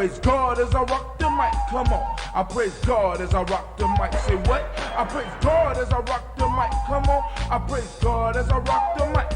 praise God as I rock the mic, come on. I praise God as I rock the mic, say what? I praise God as I rock the mic, come on. I praise God as I rock the mic.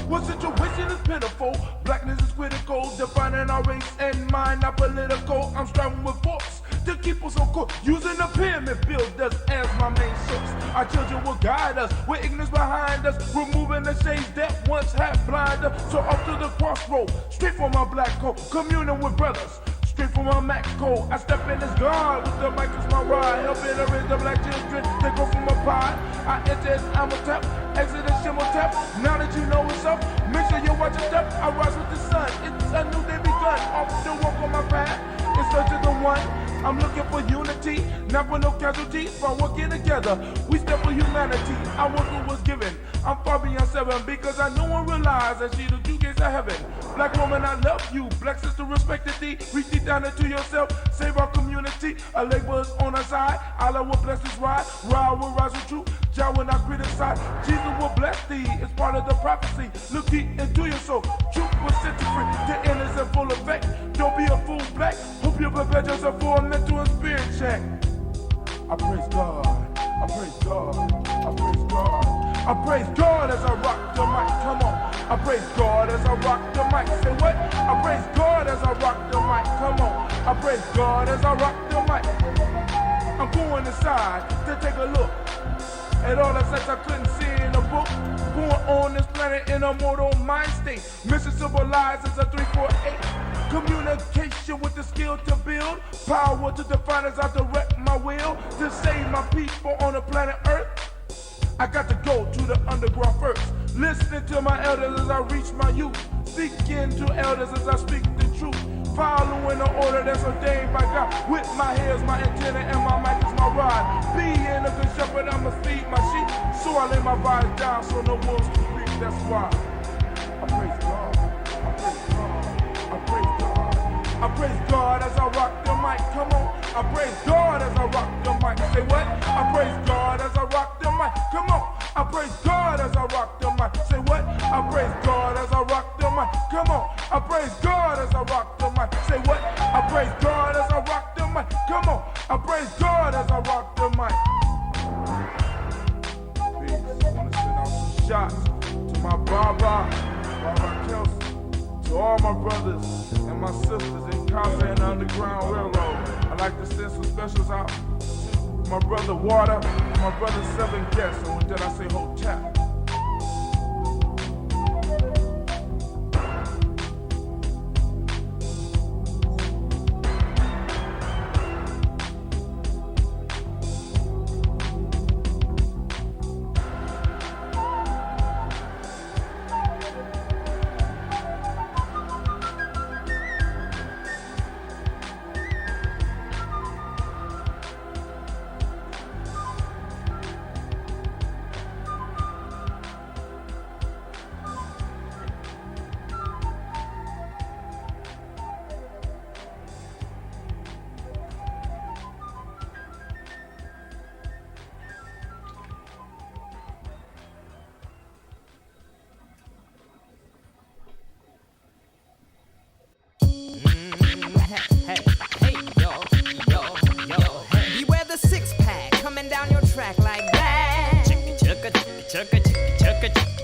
What situation is pitiful? Blackness is critical, defining our race and mind, not political. I'm striving with force to keep us on course, using the pyramid builders as my main source. Our children will guide us with ignorance behind us, removing the shades that once had blinded us. So up to the crossroad, straight from my black coat, communing with brothers. Straight from my Mac code, I step in as God with the mic as my ride, helping to raise the black children. They go from a pie. I enter as I'm a tap, exit as shimmer tap. Now that you know what's up, make sure you watch your step. I rise with the sun. It's a new day begun. Off the walk on my path, in search of the one. I'm looking for unity, not for no casualties. By working together, we step for humanity. I work what was given. I'm far beyond 7 because I know and realize that she the two gates of heaven. Black woman, I love you. Black sister, respected thee. Reach deep down into yourself. Save our community. A labor is on our side. Allah will bless this ride. Ride will rise with truth. Jah will not criticize. Jesus will bless thee. It's part of the prophecy. Look deep into your soul. Truth will set you free. The end is in full effect. Don't be a fool, black. Hope you prepare yourself for a mental and spirit check. I praise God. I praise God. I praise God. I praise God as I rock the mic, come on. I praise God as I rock the mic, say what? I praise God as I rock the mic, come on. I praise God as I rock the mic. I'm going inside to take a look at all the sex I couldn't see in a book. Born on this planet in a mortal mind state. Mission civilized is a 348. Communication with the skill to build. Power to define as I direct my will. To save my people on the planet Earth. I got to go to the underground first. Listening to my elders as I reach my youth. Speaking to elders as I speak the truth. Following the order that's ordained by God. With my hairs, my antenna, and my mic is my ride. Being a good shepherd, I'ma feed my sheep. So I lay my vibes down so no wolves can speak. That's why I praise God. I praise God. I praise God. I praise God as I rock the mic. Come on. I praise God as I rock the mic. Say what? I praise God as I rock the mic. Come on. I praise God as I rock the mic. Say what? I praise God as I rock the mic. Come on. I praise God as I rock the mic. Say what? I praise God as I rock the mic. Come on. I praise God as I rock the mic. Peace. I want to send out some shots to my Baba Kelsey, to all my brothers and my sisters in Casa and Underground Railroad. I'd like to send some specials out to my brother Water, my brother Seven Guests, and with that I say hotel.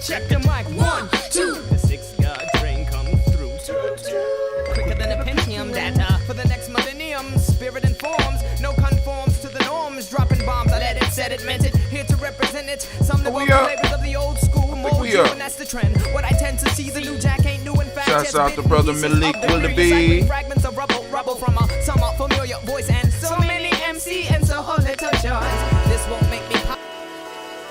Check the mic, 1, 2. The 6 God train comes through. Quicker than a Pentium data for the next millennium. Spirit informs, no conforms to the norms. Dropping bombs, I let it, said it, meant it. Here to represent it. Some live on the flavors of the old school mold you, and that's the trend. What I tend to see, the new jack ain't new. In fact, shouts out to brother Malik Willoughby. Fragments of rubble from a somewhat familiar voice, and so many MC and so whole little choice. This won't make me pop.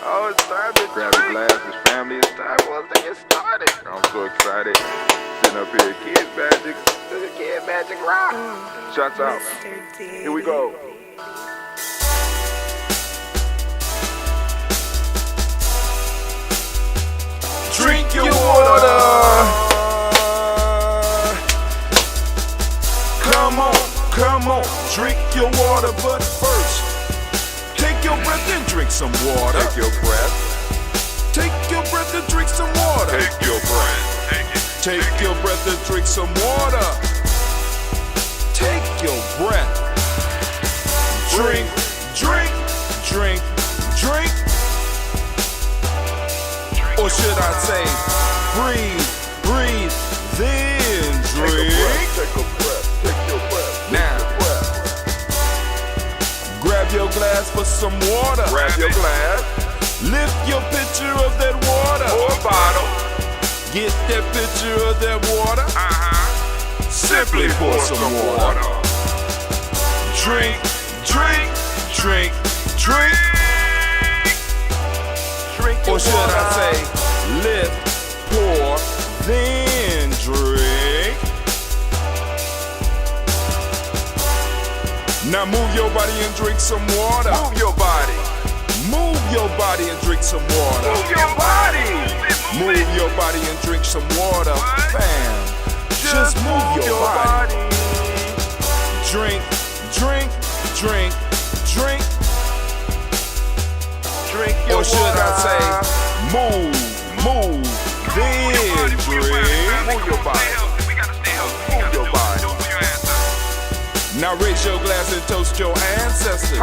Oh, it's time to grab a glass, his family. It's time for us to get started. I'm so excited. Sitting up here, Kid Magic Rock. Shouts out. Here we go. Drink your water. Come on, drink your water, but first, take your breath and drink some water. Take your breath. Take your breath and drink some water. Take your breath. Take your breath and drink some water. Take your breath. Drink, drink, drink, drink. Or should I say, breathe, breathe, then drink. Take a breath. Take your breath. Now, grab your glass for some water. Grab your glass. Lift your pitcher of that water. Or a bottle. Get that pitcher of that water. Simply pour some water. Drink, drink, drink, drink. Drink your Or should water. I say, lift, pour, then drink. Now move your body and drink some water. Move your body. Move your body and drink some water. Move your body. Move your body and drink some water. Bam. Just move your body. Drink, drink, drink, drink. Drink your Or should water. I say, move, move, then drink. Move your body. Move your body. Now raise your glass and toast your ancestors.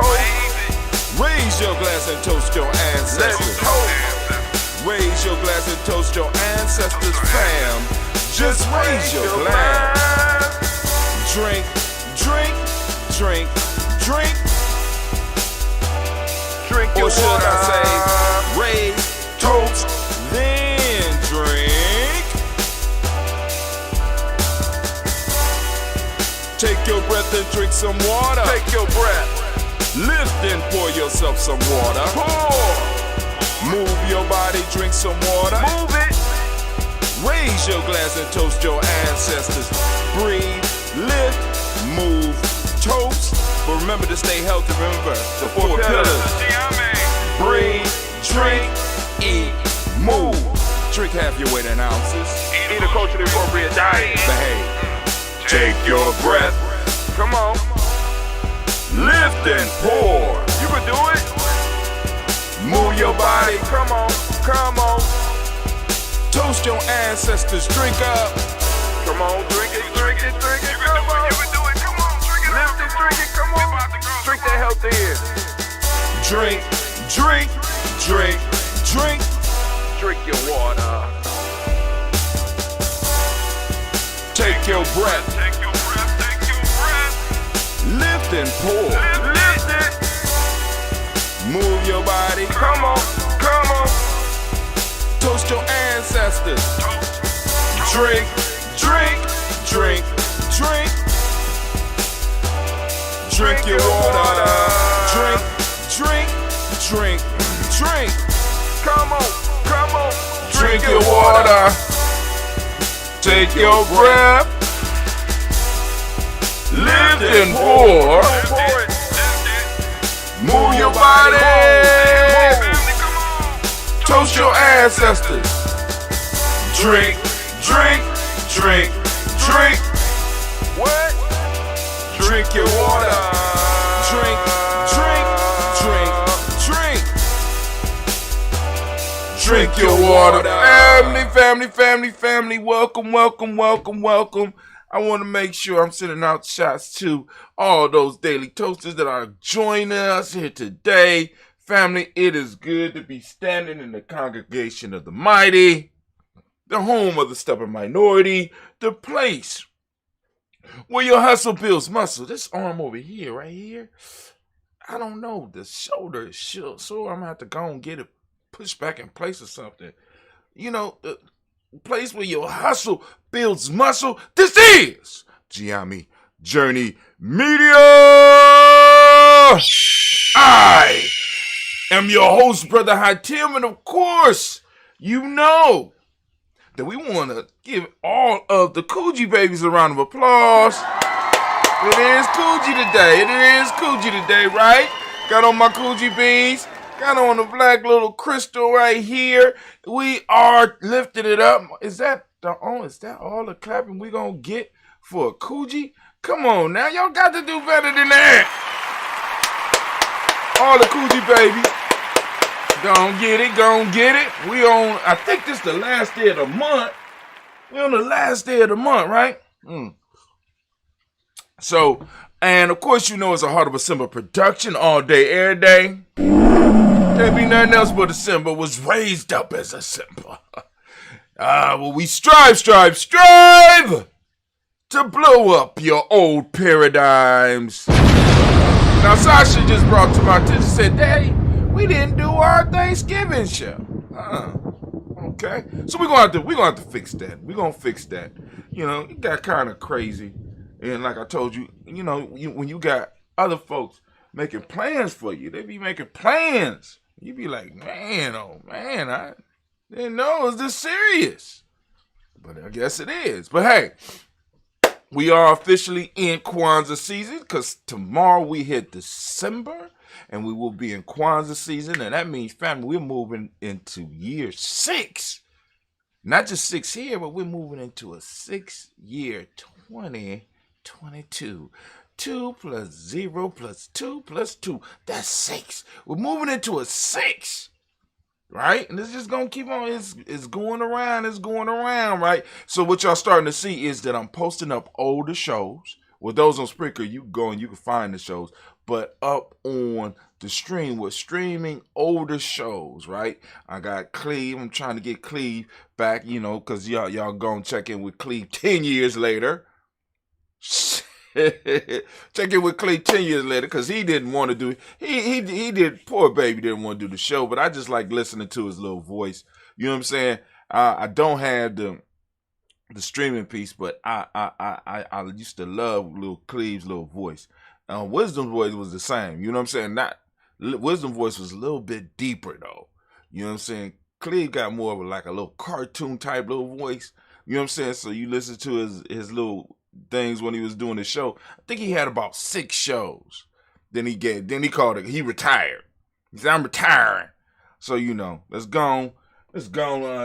Raise your glass and toast your Let's ancestors. toast. Raise your glass and toast your ancestors, fam. Just raise your glass. Drink, drink, drink, drink. Drink your Or should water. I say, raise, toast, then drink. Take your breath and drink some water. Take your breath. Lift and pour yourself some water. Pour. Move your body, drink some water. Move it. Raise your glass and toast your ancestors. Breathe, lift, move, toast. But remember to stay healthy. Remember the four pillars. Breathe, drink, eat, move. Drink half your weight in ounces. Eat a culturally appropriate diet. Behave. Take your breath. Come on. Lift and pour. You can do it. Move your body. Come on. Come on. Toast your ancestors. Drink up. Come on. Drink it. Drink it. Drink it. Come on. You can do it. Come on. Drink it. Lift it. Drink it. Come on. Drink that health in. Drink, drink, drink, drink. Drink your water. Take your breath. Take your breath. Take your breath. Lift and pour. Lift it. Move your body. Come on. Come on. Toast your ancestors. Drink, drink, drink, drink. Drink your water. Drink, drink, drink, drink. Come on. Come on. Drink your water. Take your breath. Lift and pour. Pour it. Move your body. Toast your ancestors. Drink, drink, drink, drink. What? Drink your water. Drink, drink, drink, drink. Drink your water. Family, family, family, family. Welcome, welcome, welcome, welcome. I want to make sure I'm sending out shots to all those daily toasters that are joining us here today. Family, it is good to be standing in the congregation of the mighty, the home of the stubborn minority, the place where your hustle builds muscle. This arm over here, right here, I don't know, the shoulder is sore, so I'm going to have to go and get it pushed back in place or something. You know, the place where your hustle builds muscle. This is Giami Journey Media. I am your host, Brother Hatim, and of course, you know that we want to give all of the Kuji babies a round of applause. It is Kuji today. It is Kuji today, right? Got on my Kuji beans. Got on the black little crystal right here. We are lifting it up. Is that all the clapping we gonna get for a Kuji? Come on now, y'all got to do better than that. All the Kuji babies. Gon' get it, gon' get it. We on, I think this the last day of the month. We on the last day of the month, right? So, and of course, you know it's a Heart of a Simba production all day, every day. Can't be nothing else but a Simba was raised up as a Simba. Well, we strive to blow up your old paradigms. Now, Sasha just brought to my attention, said, Daddy, we didn't do our Thanksgiving show. Okay. So we're gonna have to fix that. We're gonna fix that. You know, it got kind of crazy. And like I told you, you know, when you got other folks making plans for you, they be making plans. You be like, man, oh man, I didn't know it was this serious. But I guess it is. But hey, we are officially in Kwanzaa season because tomorrow we hit December and we will be in Kwanzaa season. And that means, family, we're moving into year 6. Not just 6 here, but we're moving into a 6-year 2022. 2 plus 0 plus 2 plus 2. That's 6. We're moving into a 6. Right? And it's just going to keep on. It's going around. It's going around, right? So what y'all starting to see is that I'm posting up older shows. With those on Spreaker, you go and you can find the shows. But up on the stream, we're streaming older shows, right? I got Cleve. I'm trying to get Cleve back, you know, because y'all go and check in with Cleve 10 years later. Check in with Clay 10 years later because he didn't want to do it. He did. Poor baby didn't want to do the show, but I just like listening to his little voice. You know what I'm saying? I don't have the streaming piece, but I used to love little Cleve's little voice. Wisdom's voice was the same. You know what I'm saying? Wisdom voice was a little bit deeper though. You know what I'm saying? Cleve got more of a little cartoon type little voice. You know what I'm saying? So you listen to his little things when he was doing the show. I think he had about 6 shows. Then he called it, he retired. He said, I'm retiring. So, you know, let's go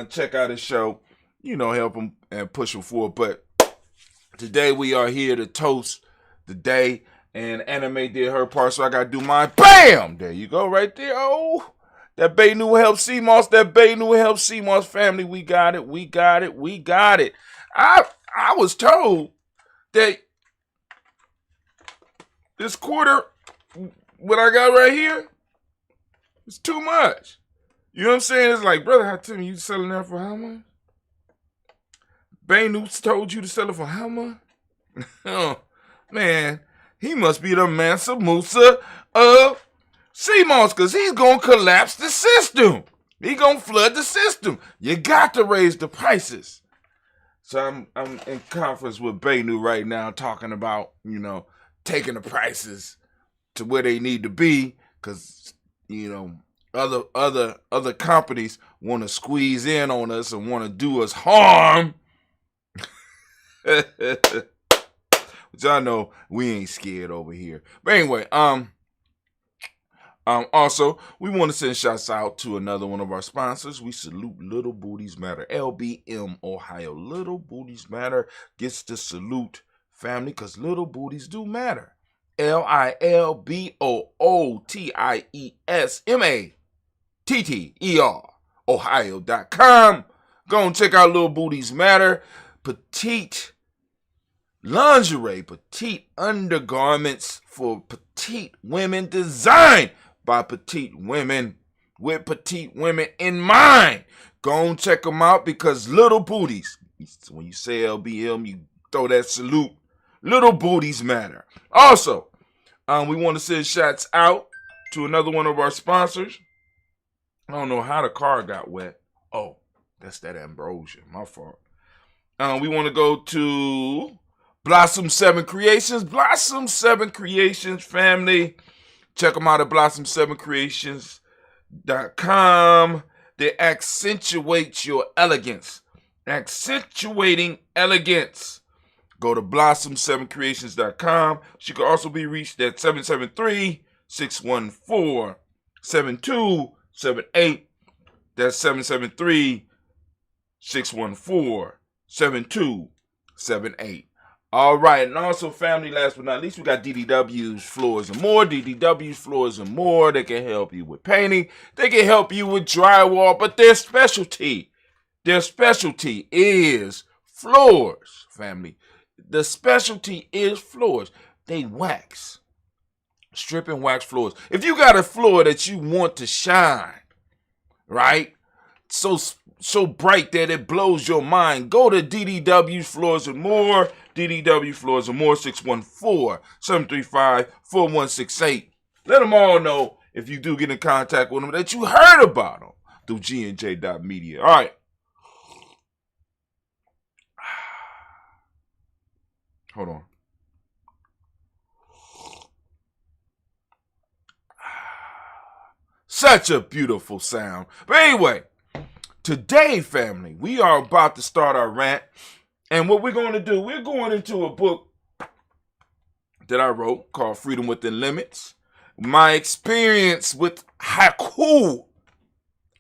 check out his show, you know, help him and push him forward. But today we are here to toast the day, and Anime did her part, so I got to do mine. Bam! There you go, right there. Oh, that Bay New Help CMOS, family, we got it. I was told that this quarter, what I got right here, is too much. You know what I'm saying? It's like, brother, how tell me you selling that for how much? Banu told you to sell it for how much? Oh, man, he must be the Mansa Musa of CMOS because he's going to collapse the system. He's going to flood the system. You got to raise the prices. So I'm in conference with Banu right now talking about, you know, taking the prices to where they need to be because, you know, other companies want to squeeze in on us and want to do us harm. But y'all know we ain't scared over here. But anyway, also, we want to send shouts out to another one of our sponsors. We salute Little Booties Matter, LBM, Ohio. Little Booties Matter gets the salute, family, because little booties do matter. LILBOOTIESMATTER, Ohio.com. Go and check out Little Booties Matter. Petite lingerie, petite undergarments for petite women, designed by petite women with petite women in mind. Go and check them out because little booties, when you say LBM, you throw that salute. Little booties matter. Also, we want to send shots out to another one of our sponsors. I don't know how the car got wet. Oh, that's that ambrosia. My fault. We want to go to Blossom 7 Creations. Blossom 7 Creations, family. Check them out at blossom7creations.com. They accentuate your elegance. Accentuating elegance. Go to blossom7creations.com. She can also be reached at 773-614-7278. That's 773-614-7278. All right, and also, family, last but not least, we got DDW's Floors and More. DDW's Floors and More. They can help you with painting. They can help you with drywall, but their specialty is floors, family. The specialty is floors. they wax. Strip and wax floors. If you got a floor that you want to shine, right? So bright that it blows your mind, go to DDW Floors and More. DDW Floors and More, 614-735-4168. Let them all know, if you do get in contact with them, that you heard about them through GNJ.media. All right. Hold on. Such a beautiful sound. But anyway, today, family, we are about to start our rant. And what we're going to do, we're going into a book that I wrote called Freedom Within Limits. My experience with haiku,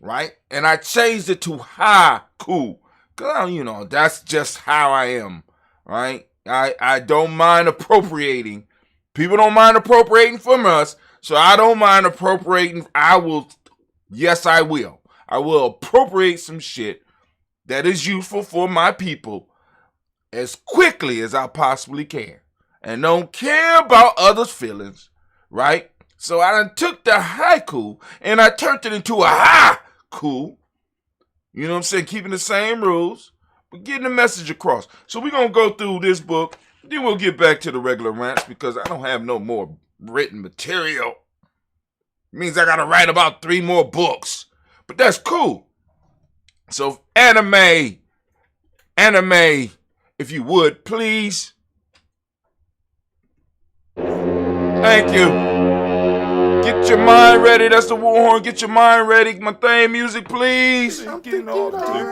right? And I changed it to haiku. Because, that's just how I am, right? I don't mind appropriating. People don't mind appropriating from us. So I don't mind appropriating. I will appropriate some shit that is useful for my people as quickly as I possibly can. And don't care about others' feelings, right? So I done took the haiku and I turned it into a haiku. You know what I'm saying? Keeping the same rules, but getting the message across. So we're going to go through this book. Then we'll get back to the regular rants because I don't have no more written material. It means I gotta write about 3 more books. But that's cool. So anime, if you would, please. Thank you. Get your mind ready. That's the war horn. Get your mind ready. My theme music, please. I'm thinking all the time.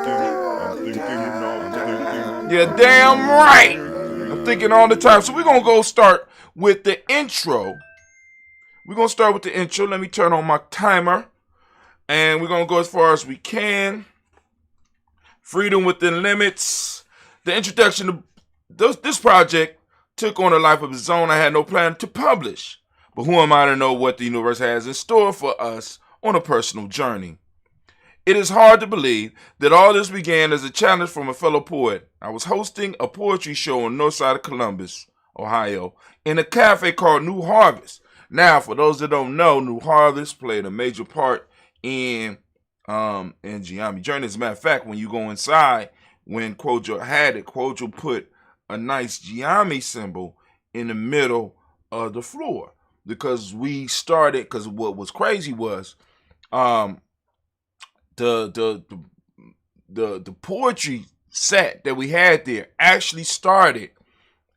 Yeah, damn right. I'm thinking all the time. So we're going to go start with the intro. We're going to start with the intro. Let me turn on my timer. And we're going to go as far as we can. Freedom Within Limits. The introduction to this project took on a life of its own. I had no plan to publish. But who am I to know what the universe has in store for us on a personal journey? It is hard to believe that all this began as a challenge from a fellow poet. I was hosting a poetry show on the north side of Columbus, Ohio, in a cafe called New Harvest. Now, for those that don't know, New Harvest played a major part in Geometry Journey. As a matter of fact, when you go inside, when Kojo had it, Kojo put a nice geometry symbol in the middle of the floor. Because we started, because what was crazy was the poetry set that we had there actually started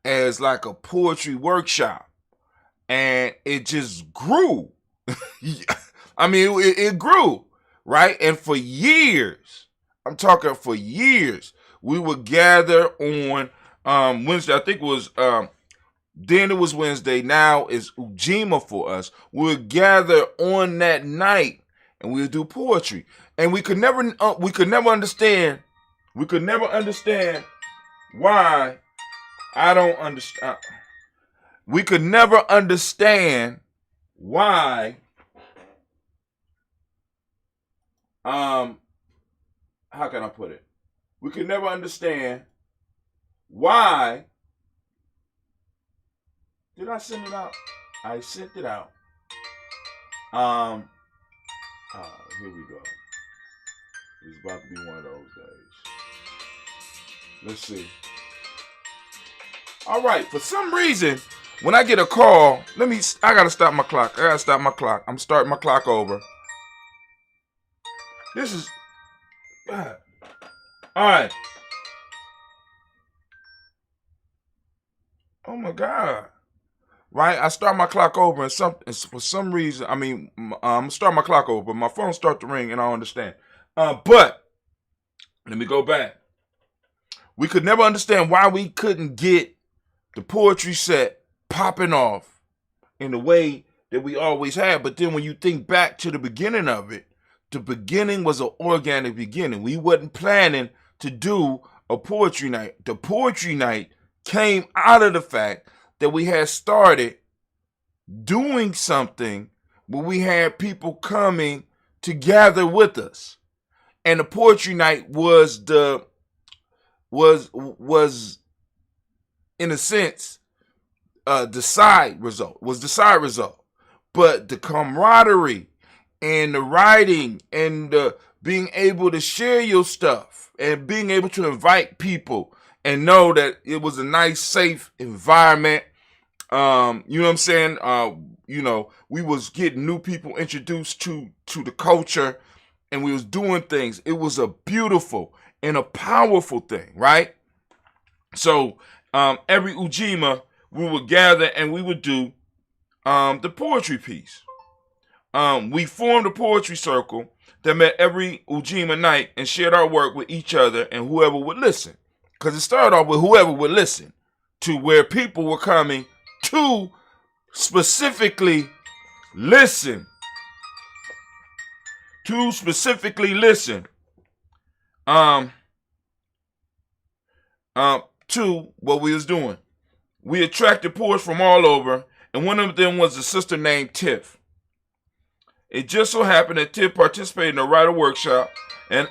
as like a poetry workshop. And it just grew. I mean, it grew, right? And for years, I'm talking for years, we would gather on Wednesday. I think it was, then it was Wednesday. Now it's Ujima for us. We would gather on that night and we would do poetry. And we could never understand. We could never understand why. I don't understand. We could never understand why how can I put it? We could never understand why. Did I send it out? I sent it out. Here we go. It's about to be one of those days. Let's see. All right, for some reason, when I get a call, I gotta stop my clock. I'm starting my clock over. This is, all right. Oh my God. Right, I start my clock over and for some reason, I'm start my clock over, but my phone start to ring and I don't understand. But let me go back. We could never understand why we couldn't get the poetry set popping off in the way that we always had. But then when you think back to the beginning of it, the beginning was an organic beginning. We wasn't planning to do a poetry night. The poetry night came out of the fact that we had started doing something where we had people coming to gather with us. And the poetry night was in a sense, the side result. But the camaraderie and the writing and the being able to share your stuff and being able to invite people and know that it was a nice, safe environment. You know what I'm saying? We was getting new people introduced to the culture, and we was doing things. It was a beautiful and a powerful thing, right? So every Ujima, we would gather and we would do the poetry piece. We formed a poetry circle that met every Ujima night and shared our work with each other and whoever would listen. Because it started off with whoever would listen, to where people were coming to specifically listen. To what we was doing. We attracted poets from all over, and one of them was a sister named Tiff. It just so happened that Tiff participated in a writer workshop, and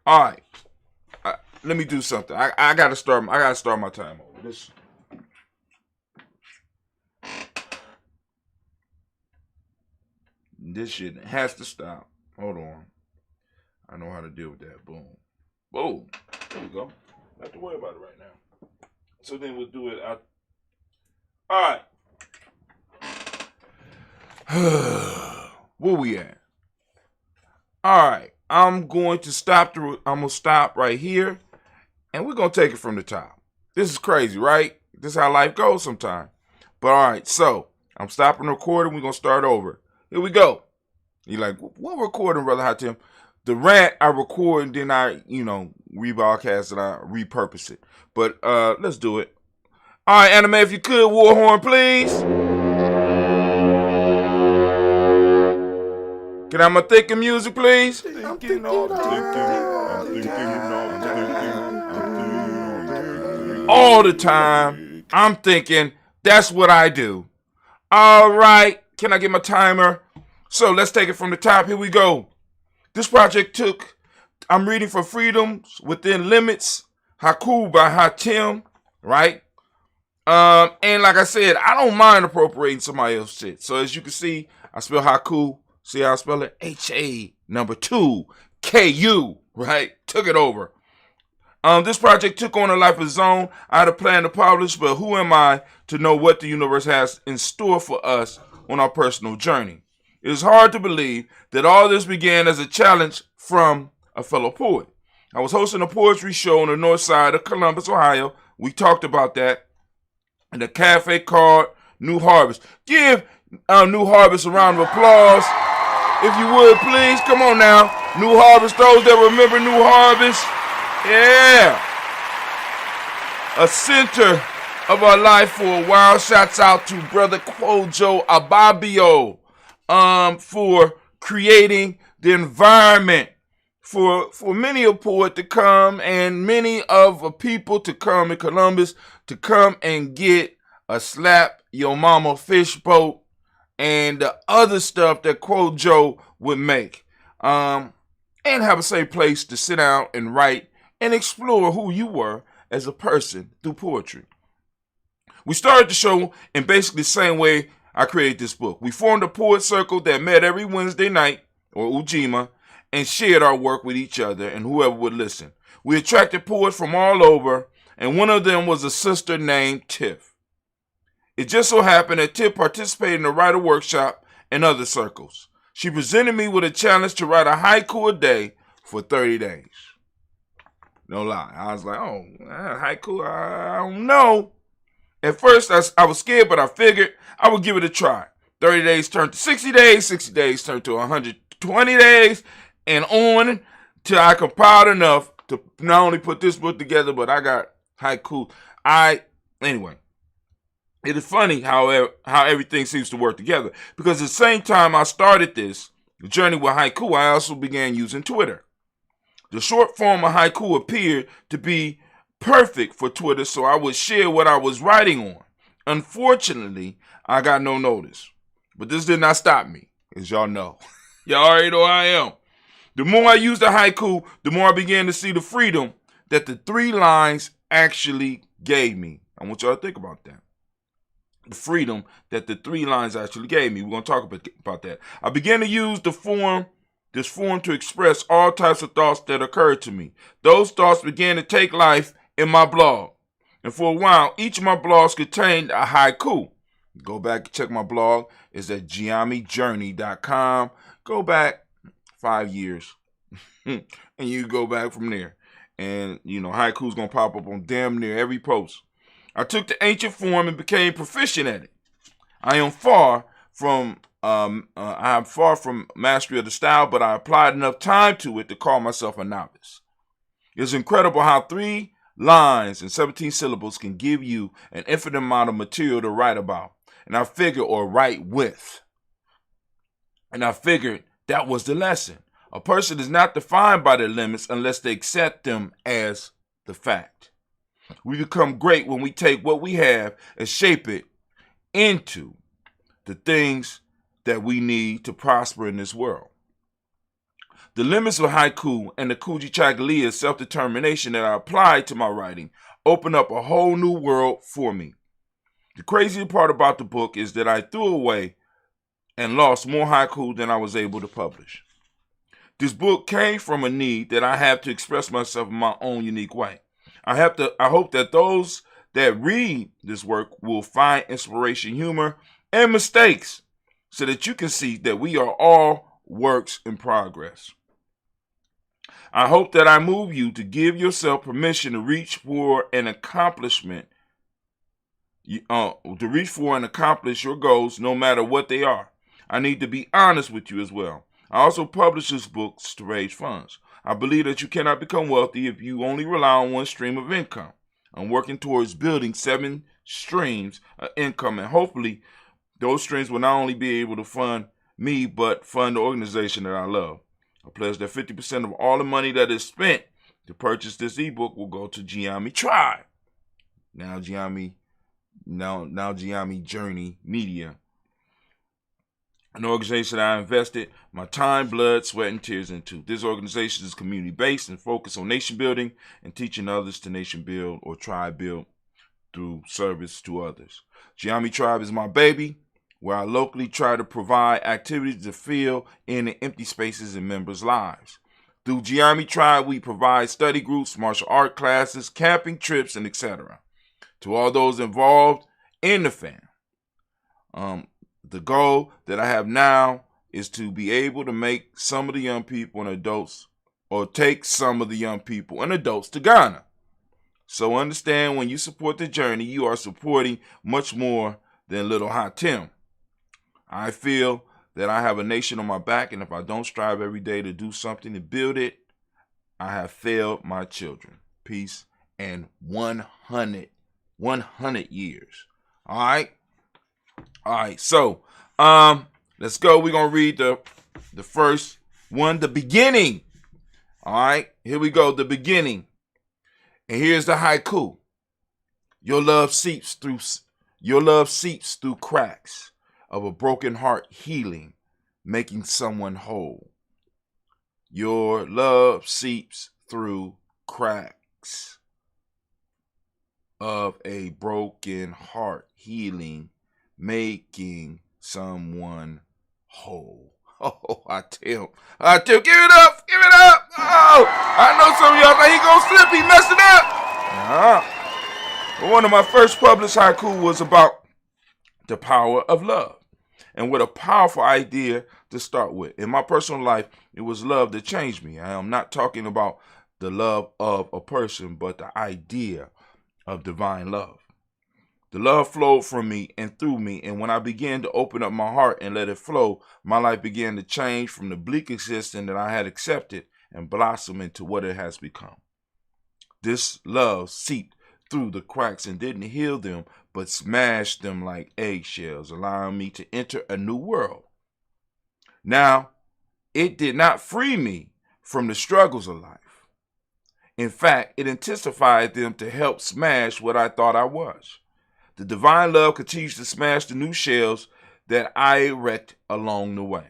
all right, let me do something. I gotta start my time over. This shit has to stop. Hold on. I know how to deal with that. Boom. Boom. There we go. Don't have to worry about it right now. So then we'll do it out. All right. Where we at? All right. I'm going to stop right here, and we're going to take it from the top. This is crazy, right? This is how life goes sometimes. But all right, so I'm stopping recording. We're going to start over. Here we go. You're like, what recording, Brother Hatim? The rant I record and then I, rebroadcast and I repurpose it. But let's do it. All right, Anime, if you could, war horn, please. Can I have my thinking music, please? All the time, I'm thinking, that's what I do. All right, can I get my timer? So let's take it from the top. Here we go. This project I'm reading for Freedoms Within Limits, Haiku by Hatim, right? And like I said, I don't mind appropriating somebody else's shit. So as you can see, I spell haiku. See how I spell it? H-A2-K-U, right? Took it over. This project took on a life of its own. I had a plan to publish, but who am I to know what the universe has in store for us on our personal journey? It is hard to believe that all this began as a challenge from a fellow poet. I was hosting a poetry show on the north side of Columbus, Ohio. We talked about that in the cafe called New Harvest. Give New Harvest a round of applause, if you would, please. Come on now. New Harvest, those that remember New Harvest. Yeah. A center of our life for a while. Shouts out to Brother Kojo Ababio for creating the environment for many a poet to come and many of a people to come in Columbus to come and get a slap your mama fish boat and the other stuff that Kojo would make. And have a safe place to sit down and write and explore who you were as a person through poetry. We started the show in basically the same way I created this book. We formed a poet circle that met every Wednesday night, or Ujima, and shared our work with each other and whoever would listen. We attracted poets from all over, and one of them was a sister named Tiff. It just so happened that Tiff participated in a writer workshop and other circles. She presented me with a challenge to write a haiku a day for 30 days. No lie. I was like, haiku, I don't know. At first, I was scared, but I figured I would give it a try. 30 days turned to 60 days, 60 days turned to 120 days, and on till I compiled enough to not only put this book together, but I got haiku. Anyway, it is funny how everything seems to work together, because at the same time I started this journey with haiku, I also began using Twitter. The short form of haiku appeared to be perfect for Twitter, so I would share what I was writing on. Unfortunately, I got no notice. But this did not stop me, as y'all know. Y'all already know I am. The more I used the haiku, the more I began to see the freedom that the 3 lines actually gave me. I want y'all to think about that. The freedom that the 3 lines actually gave me. We're going to talk about that. I began to use this form to express all types of thoughts that occurred to me. Those thoughts began to take life in my blog. And for a while, each of my blogs contained a haiku. Go back and check my blog. It's at giamijourney.com. Go back 5 years. And you go back from there. And, haiku's going to pop up on damn near every post. I took the ancient form and became proficient at it. I am far from mastery of the style, but I applied enough time to it to call myself a novice. It's incredible how 3 lines and 17 syllables can give you an infinite amount of material to write about. And I figured, or write with. And I figured that was the lesson. A person is not defined by their limits unless they accept them as the fact. We become great when we take what we have and shape it into the things that we need to prosper in this world. The limits of haiku and the Kujichagulia self-determination that I applied to my writing opened up a whole new world for me. The crazy part about the book is that I threw away and lost more haiku than I was able to publish. This book came from a need that I have to express myself in my own unique way. I hope that those that read this work will find inspiration, humor, and mistakes so that you can see that we are all works in progress. I hope that I move you to give yourself permission to reach for an accomplishment, to reach for and accomplish your goals no matter what they are. I need to be honest with you as well. I also publish this book to raise funds. I believe that you cannot become wealthy if you only rely on one stream of income. I'm working towards building 7 streams of income, and hopefully those streams will not only be able to fund me, but fund the organization that I love. I pledge that 50% of all the money that is spent to purchase this ebook will go to Giami Tribe. Now Giami Journey Media. An organization that I invested my time, blood, sweat, and tears into. This organization is community-based and focused on nation building and teaching others to nation build or tribe build through service to others. Giami Tribe is my baby, where I locally try to provide activities to fill in the empty spaces in members' lives. Through Giami Tribe, we provide study groups, martial art classes, camping trips, and etc. To all those involved in the fam. The goal that I have now is to be able to make some of the young people and adults, or take some of the young people and adults to Ghana. So understand, when you support the journey, you are supporting much more than Little Hot Tim. I feel that I have a nation on my back, and if I don't strive every day to do something to build it, I have failed my children. Peace and 100 years. All right, so let's go. We're going to read the first one, the beginning. All right, here we go, the beginning. And here's the haiku. Your love seeps through cracks of a broken heart, healing, making someone whole. Your love seeps through cracks of a broken heart, healing, making someone whole. Oh, I tell, give it up. Oh, I know some of y'all think he gonna slip, he messing up. One of my first published haiku was about the power of love. And what a powerful idea to start with. In my personal life, it was love that changed me. I am not talking about the love of a person, but the idea of divine love. The love flowed from me and through me, and when I began to open up my heart and let it flow, my life began to change from the bleak existence that I had accepted and blossom into what it has become. This love seeped through the cracks and didn't heal them, but smashed them like eggshells, allowing me to enter a new world. Now, it did not free me from the struggles of life. In fact, it intensified them to help smash what I thought I was. The divine love continues to smash the new shells that I erect along the way.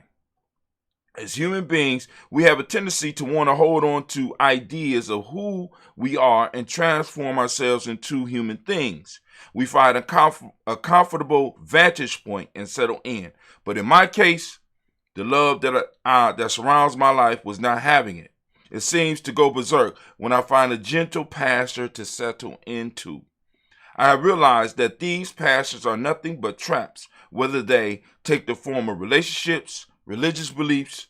As human beings, we have a tendency to want to hold on to ideas of who we are and transform ourselves into human things. We find a comfortable vantage point and settle in. But in my case, the love that surrounds my life was not having it. It seems to go berserk when I find a gentle pasture to settle into. I have realized that these pastures are nothing but traps, whether they take the form of relationships, religious beliefs,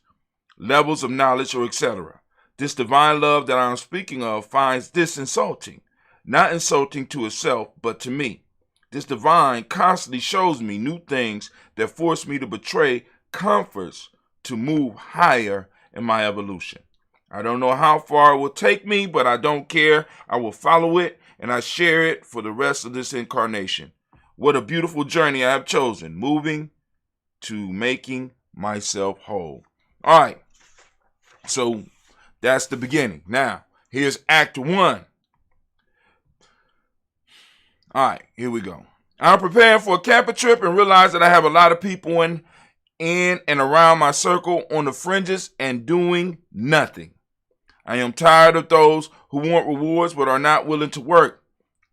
levels of knowledge, or etc. This divine love that I am speaking of finds this insulting, not insulting to itself, but to me. This divine constantly shows me new things that force me to betray comforts to move higher in my evolution. I don't know how far it will take me, but I don't care. I will follow it, and I share it for the rest of this incarnation. What a beautiful journey I have chosen, moving to making myself whole. All right, so that's the beginning. Now, here's Act 1. All right, here we go. I'm preparing for a camping trip and realize that I have a lot of people in and around my circle on the fringes and doing nothing. I am tired of those who want rewards but are not willing to work.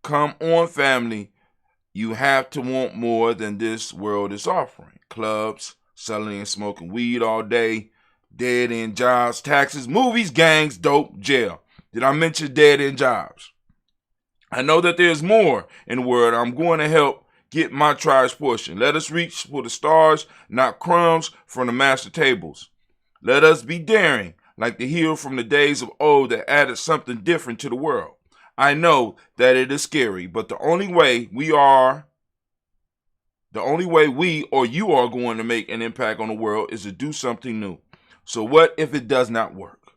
Come on, family. You have to want more than this world is offering. Clubs, selling and smoking weed all day, dead-end jobs, taxes, movies, gangs, dope, jail. Did I mention dead-end jobs? I know that there's more in the world. I'm going to help get my tribe's portion. Let us reach for the stars, not crumbs from the master tables. Let us be daring, like the hero from the days of old that added something different to the world. I know that it is scary, but the only way we or you are going to make an impact on the world is to do something new. So what if it does not work?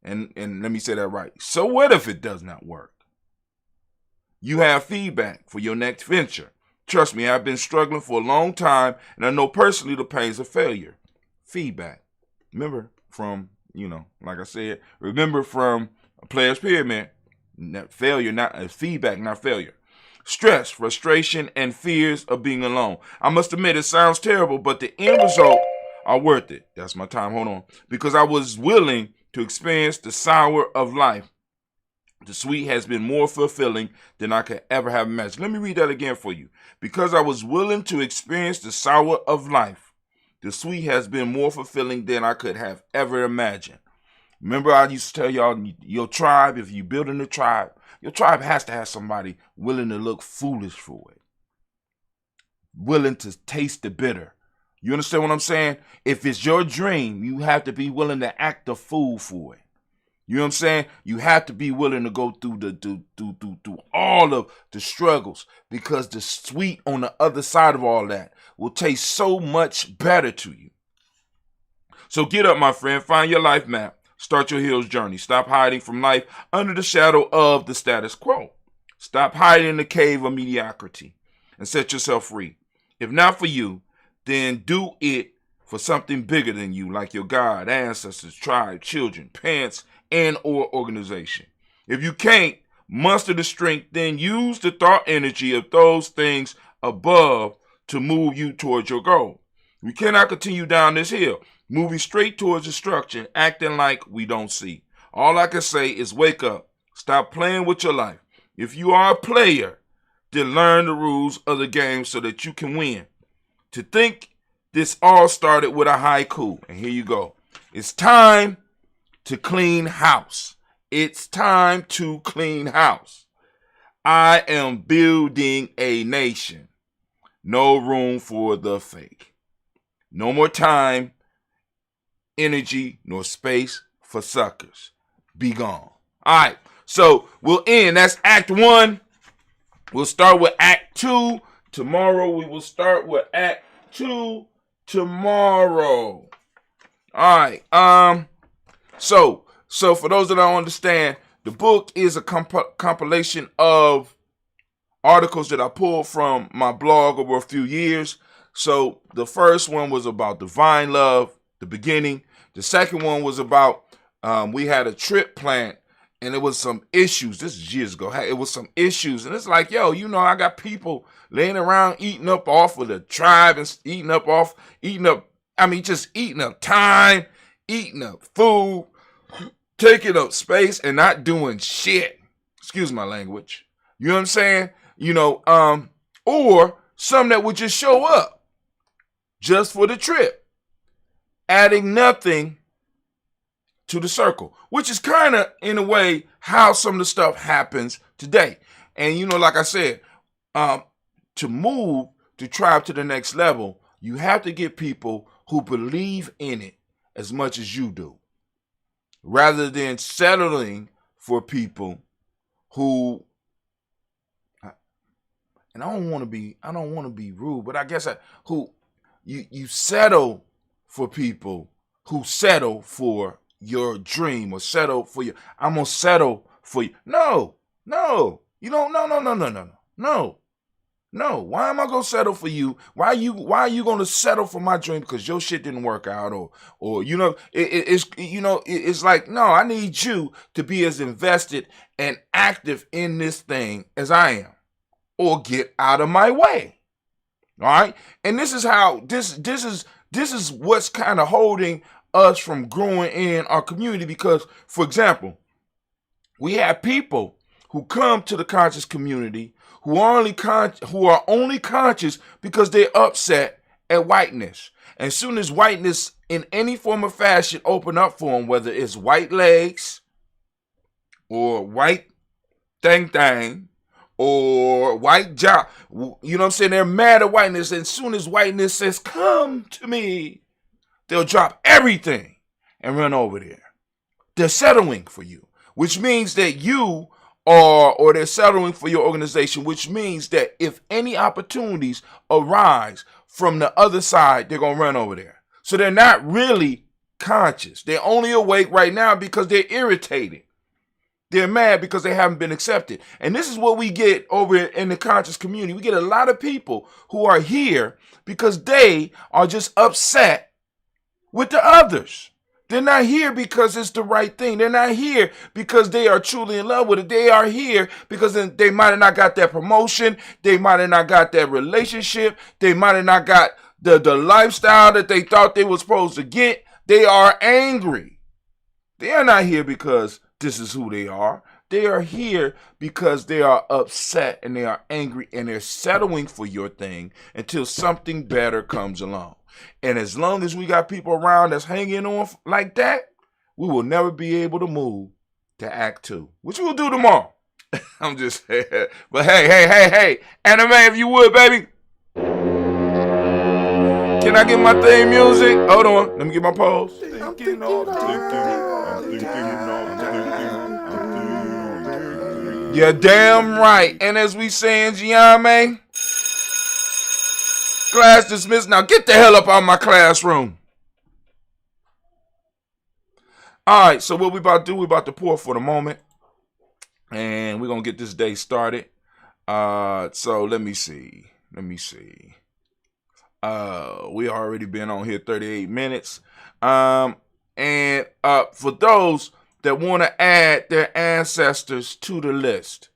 And let me say that right. So what if it does not work? You have feedback for your next venture. Trust me, I've been struggling for a long time, and I know personally the pains of failure. Feedback. Remember from, like I said, remember from a Player's Pyramid, failure, not feedback, not failure. Stress, frustration, and fears of being alone. I must admit, it sounds terrible, but the end result are worth it. That's my time, hold on. Because I was willing to experience the sour of life. The sweet has been more fulfilling than I could ever have imagined. Let me read that again for you. Because I was willing to experience the sour of life, the sweet has been more fulfilling than I could have ever imagined. Remember, I used to tell y'all, your tribe, if you're building a tribe, your tribe has to have somebody willing to look foolish for it. Willing to taste the bitter. You understand what I'm saying? If it's your dream, you have to be willing to act a fool for it. You know what I'm saying? You have to be willing to go through through all of the struggles, because the sweet on the other side of all that will taste so much better to you. So get up, my friend. Find your life map. Start your hero's journey. Stop hiding from life under the shadow of the status quo. Stop hiding in the cave of mediocrity and set yourself free. If not for you, then do it for something bigger than you, like your God, ancestors, tribe, children, parents, and or organization. If you can't muster the strength, then use the thought energy of those things above to move you towards your goal. We cannot continue down this hill, moving straight towards destruction, acting like we don't see. All I can say is wake up. Stop playing with your life. If you are a player, then learn the rules of the game so that you can win. To think this all started with a haiku, and here you go. It's time to clean house. It's time to clean house. I am building a nation. No room for the fake. No more time, energy, nor space for suckers. Be gone. All right, so we'll end. That's Act 1. We'll start with Act 2 tomorrow. We will start with Act 2 tomorrow. All right. So for those that don't understand, the book is a compilation of articles that I pulled from my blog over a few years. So the first one was about divine love, the beginning. The second one was about we had a trip planned, and it was some issues. This is years ago. It was some issues, and it's like, yo, I got people laying around eating up off of the tribe and eating up I mean, just eating up time, eating up food, taking up space, and not doing shit. Excuse my language. You know what I'm saying? Or some that would just show up just for the trip, adding nothing to the circle, which is kind of, in a way, how some of the stuff happens today. And, like I said, to move the tribe to the next level, you have to get people who believe in it as much as you do, rather than settling for people who, and I don't want to be rude, but I guess you settle for people who settle for your dream or settle for your, I'm going to settle for you. No, you don't, no. Why am I going to settle for you? Why are you going to settle for my dream because your shit didn't work out or it's like, no, I need you to be as invested and active in this thing as I am, or get out of my way. All right? And this is how this is what's kind of holding us from growing in our community, because, for example, we have people who come to the conscious community who are only conscious because they're upset at whiteness. And soon as whiteness in any form or fashion open up for them, whether it's white legs or white thing or white job, you know what I'm saying? They're mad at whiteness. And soon as whiteness says, come to me, they'll drop everything and run over there. They're settling for you, which means that you or they're settling for your organization, which means that if any opportunities arise from the other side, they're going to run over there. So they're not really conscious. They're only awake right now because they're irritated. They're mad because they haven't been accepted. And this is what we get over in the conscious community. We get a lot of people who are here because they are just upset with the others. They're not here because it's the right thing. They're not here because they are truly in love with it. They are here because they might have not got that promotion. They might have not got that relationship. They might have not got the lifestyle that they thought they were supposed to get. They are angry. They are not here because this is who they are. They are here because they are upset and they are angry and they're settling for your thing until something better comes along. And as long as we got people around that's hanging on like that, we will never be able to move to Act 2, which we'll do tomorrow. I'm just saying. But hey, anime, if you would, baby. Can I get my theme music? Hold on. Let me get my pose. You're damn right. And as we say in Giame, class dismissed. Now get the hell up out of my classroom. All right, so what we about to do, we about to pour for the moment. And we're going to get this day started. So let me see. We already been on here 38 minutes. And for those that want to add their ancestors to the list,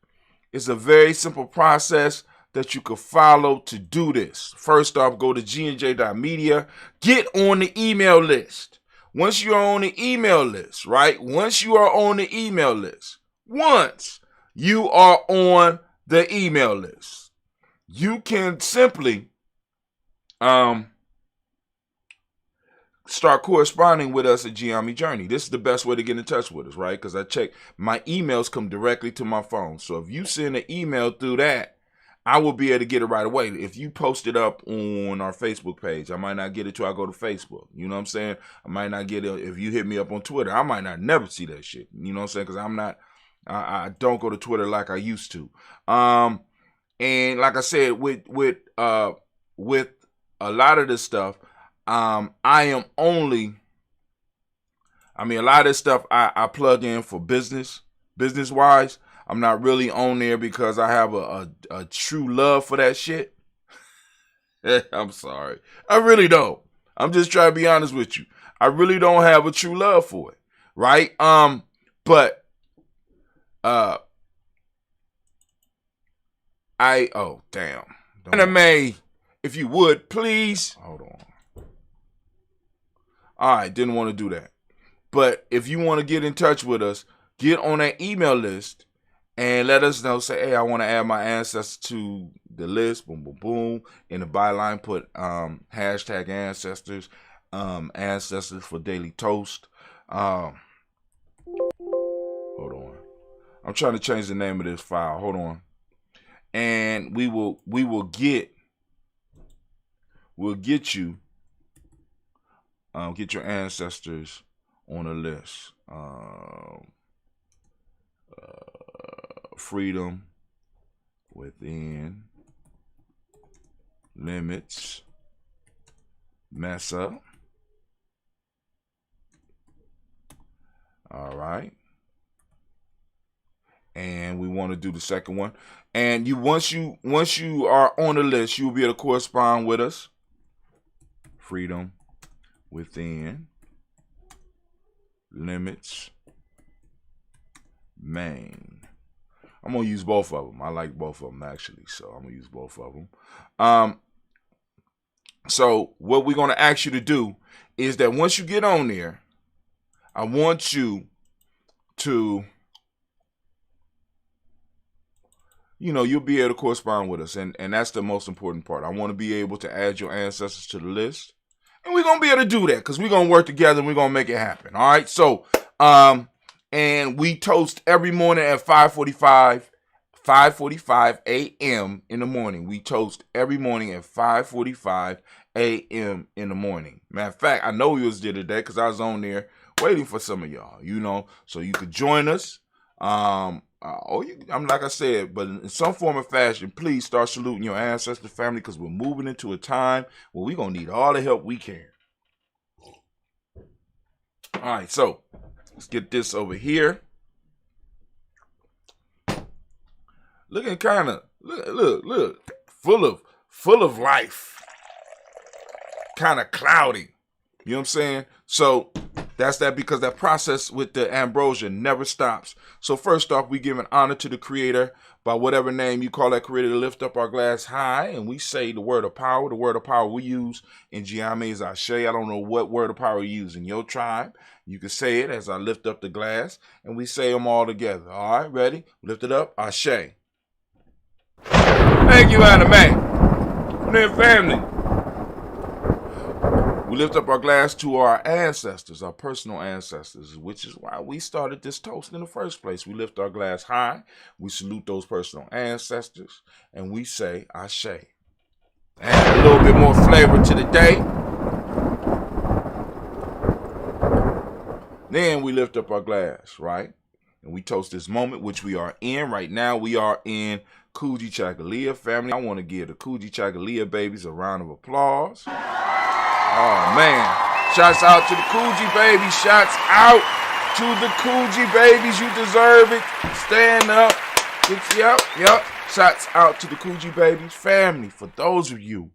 it's a very simple process that you can follow to do this. First off, go to gnj.media, get on the email list. Once you're on the email list, right? Once you are on the email list, you can simply start corresponding with us at Giami Journey. This is the best way to get in touch with us, right? Because I check my emails come directly to my phone. So if you send an email through that, I will be able to get it right away. If you post it up on our Facebook page, I might not get it till I go to Facebook. You know what I'm saying? I might not get it if you hit me up on Twitter. I might not never see that shit. You know what I'm saying? Because I don't go to Twitter like I used to. And like I said, with a lot of this stuff, a lot of this stuff I plug in for business wise. I'm not really on there because I have a true love for that shit. I'm sorry. I really don't. I'm just trying to be honest with you. I really don't have a true love for it. Right? But damn. Anime, if you would, please. Hold on. All right, didn't want to do that. But if you want to get in touch with us, get on that email list and let us know. Say, hey, I want to add my ancestors to the list. Boom, boom, boom. In the byline, put hashtag ancestors, ancestors for Daily Toast. Hold on. I'm trying to change the name of this file. Hold on. And we'll get you get your ancestors on a list. Freedom within limits. Mess up. All right. And we want to do the second one. And once you are on the list, you'll be able to correspond with us. Freedom within limits. Maine. I'm going to use both of them. I like both of them, actually. So I'm going to use both of them. So what we're going to ask you to do is that once you get on there, I want you to, you'll be able to correspond with us. And that's the most important part. I want to be able to add your ancestors to the list. And we're going to be able to do that because we're going to work together and we're going to make it happen. All right. So, and we toast every morning at 5:45 a.m. in the morning. We toast every morning at 5:45 a.m. in the morning. Matter of fact, I know you did it today because I was on there waiting for some of y'all, so you could join us. I'm like I said, but in some form or fashion, please start saluting your ancestors, family, because we're moving into a time where we're going to need all the help we can. All right, so let's get this over here. Looking kind of, look, full of life. Kind of cloudy. You know what I'm saying? So that's that, because that process with the ambrosia never stops. So first off, we give an honor to the creator by whatever name you call that creator, to lift up our glass high, and we say the word of power. The word of power we use in Giame is Ashe. I don't know what word of power you use in your tribe. You can say it as I lift up the glass, and we say them all together. All right, ready? Lift it up. Ashe. Thank you, Anime. And then family. We lift up our glass to our ancestors, our personal ancestors, which is why we started this toast in the first place. We lift our glass high, we salute those personal ancestors, and we say Ashe. And a little bit more flavor to the day. Then we lift up our glass, right? And we toast this moment, which we are in right now. We are in Kujichagulia, family. I want to give the Kujichagulia babies a round of applause. Oh, man. Shouts out to the Kuji babies. Shouts out to the Kuji babies. You deserve it. Stand up. Yep. Shouts out to the Kuji babies. Family, for those of you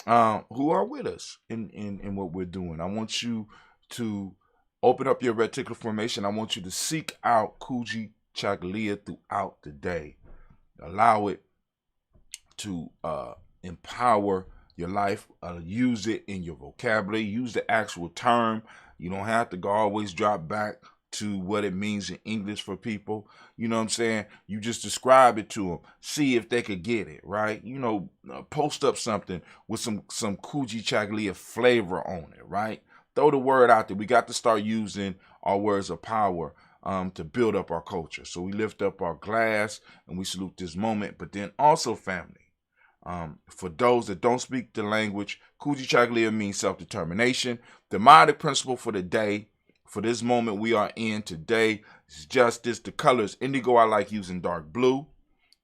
who are with us in what we're doing, I want you to open up your reticular formation. I want you to seek out Kujichagulia throughout the day. Allow it to empower your life. Use it in your vocabulary. Use the actual term. You don't have to always drop back to what it means in English for people. You know what I'm saying? You just describe it to them. See if they could get it, right? Post up something with some Kujichagulia flavor on it, right? Throw the word out there. We got to start using our words of power to build up our culture. So we lift up our glass and we salute this moment. But then also, family, for those that don't speak the language, Kujichagulia means self-determination. The Hermetic Principle for the day, for this moment we are in today, is justice. The colors indigo. I like using dark blue.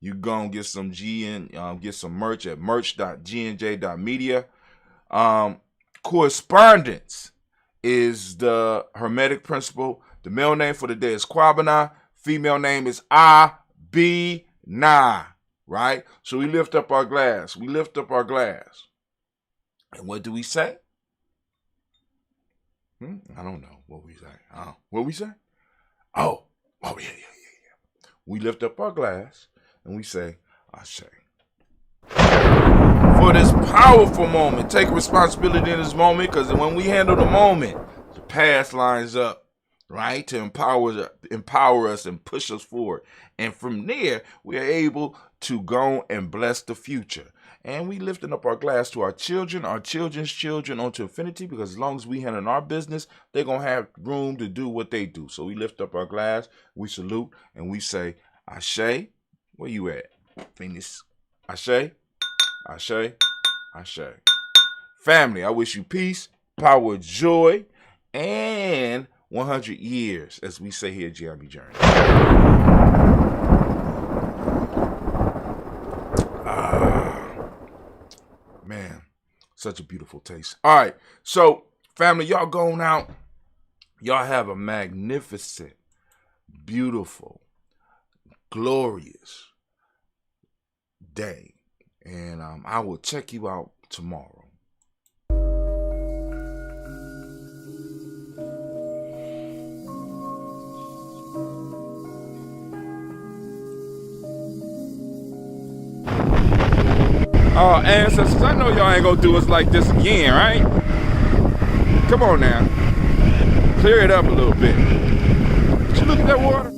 You go and get some get some merch at merch.gnj.media. Correspondence is the Hermetic Principle. The male name for the day is Kwabana. Female name is Abina. Right? So we lift up our glass. We lift up our glass. And what do we say? I don't know what we say. What we say? Oh, yeah. We lift up our glass and we say, Ashe. For this powerful moment, take responsibility in this moment, because when we handle the moment, past lines up, right, to empower us and push us forward. And from there, we are able to go and bless the future. And we lifting up our glass to our children, our children's children onto infinity, because as long as we handle our business, they're going to have room to do what they do. So we lift up our glass, we salute, and we say, Ashe, where you at? Venus. Ashe, Ashe, Ashe. Family, I wish you peace, power, joy, and 100 years, as we say here at GIB Journey. Man, such a beautiful taste. All right, so family, y'all going out. Y'all have a magnificent, beautiful, glorious day. And I will check you out tomorrow. Oh, ancestors, I know y'all ain't gonna do us like this again, right? Come on now. Clear it up a little bit. Did you look at that water?